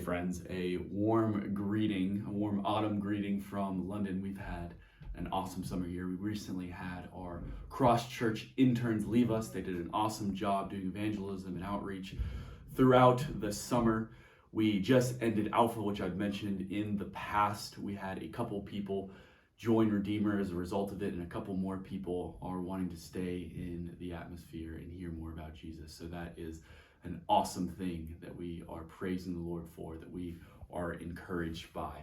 friends, a warm greeting, a warm autumn greeting from London. We've had an awesome summer here. We recently had our cross-church interns leave us. They did an awesome job doing evangelism and outreach throughout the summer. We just ended Alpha, which I've mentioned in the past. We had a couple people join Redeemer as a result of it, and a couple more people are wanting to stay in the atmosphere and hear more about Jesus. So that is an awesome thing that we are praising the Lord for, that we are encouraged by.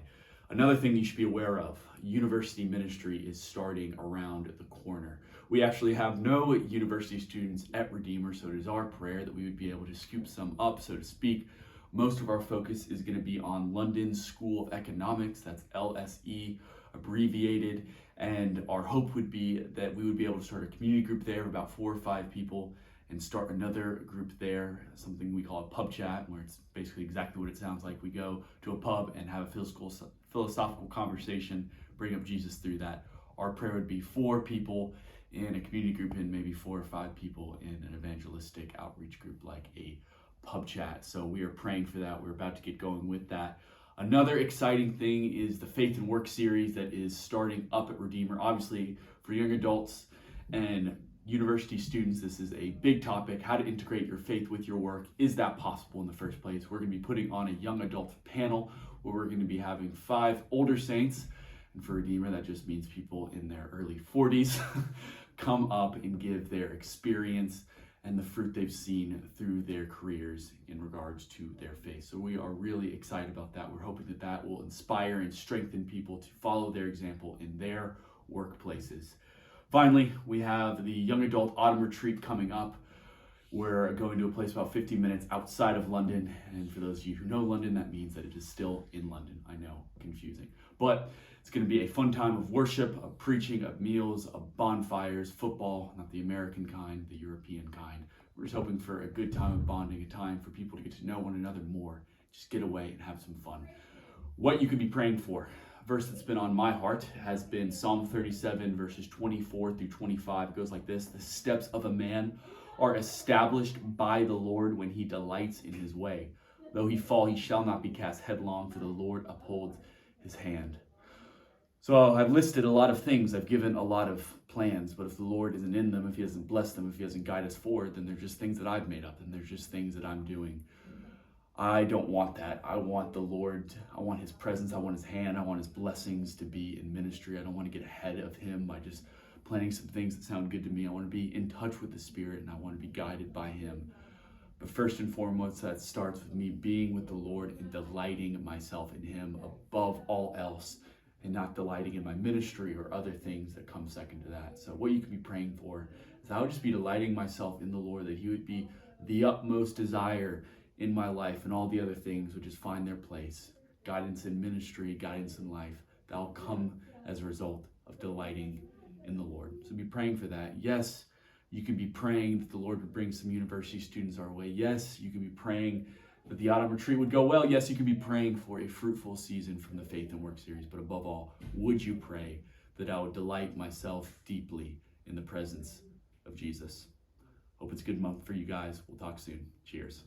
Another thing you should be aware of, university ministry is starting around the corner. We actually have no university students at Redeemer, so it is our prayer that we would be able to scoop some up, so to speak. Most of our focus is going to be on London School of Economics, that's LSE abbreviated, and our hope would be that we would be able to start a community group there of about 4 or 5 people and start another group there, something we call a pub chat, where it's basically exactly what it sounds like. We go to a pub and have a philosophical conversation, bring up Jesus through that. Our prayer would be 4 people in a community group and maybe 4 or 5 people in an evangelistic outreach group like a pub chat. So we are praying for that. We're about to get going with that. Another exciting thing is the Faith and Work series that is starting up at Redeemer. Obviously, for young adults and university students, this is a big topic, how to integrate your faith with your work. Is that possible in the first place? We're going to be putting on a young adult panel where we're going to be having 5 older saints, and for Redeemer, that just means people in their early 40s, come up and give their experience and the fruit they've seen through their careers in regards to their faith. So we are really excited about that. We're hoping that that will inspire and strengthen people to follow their example in their workplaces. Finally, we have the Young Adult Autumn Retreat coming up. We're going to a place about 15 minutes outside of London. And for those of you who know London, that means that it is still in London. I know, confusing. But it's going to be a fun time of worship, of preaching, of meals, of bonfires, football, not the American kind, the European kind. We're just hoping for a good time of bonding, a time for people to get to know one another more. Just get away and have some fun. What you could be praying for. Verse that's been on my heart has been Psalm 37, verses 24 through 25. It goes like this: the steps of a man are established by the Lord when he delights in his way. Though he fall, he shall not be cast headlong, for the Lord upholds his hand. So I've listed a lot of things. I've given a lot of plans, but if the Lord isn't in them, if he hasn't blessed them, if he hasn't guided us forward, then they're just things that I've made up, and they're just things that I'm doing. I don't want that. I want the Lord. I want his presence. I want his hand. I want his blessings to be in ministry. I don't want to get ahead of him by just planning some things that sound good to me. I want to be in touch with the Spirit, and I want to be guided by him. But first and foremost, that starts with me being with the Lord and delighting myself in him above all else, and not delighting in my ministry or other things that come second to that. So what you can be praying for is I would just be delighting myself in the Lord, that he would be the utmost desire in my life, and all the other things would just find their place. Guidance in ministry, guidance in life, that'll come as a result of delighting in the Lord. So be praying for that. Yes, you can be praying that the Lord would bring some university students our way. Yes, you can be praying that the autumn retreat would go well. Yes, you can be praying for a fruitful season from the Faith and Work series. But above all, would you pray that I would delight myself deeply in the presence of Jesus? Hope it's a good month for you guys. We'll talk soon. Cheers.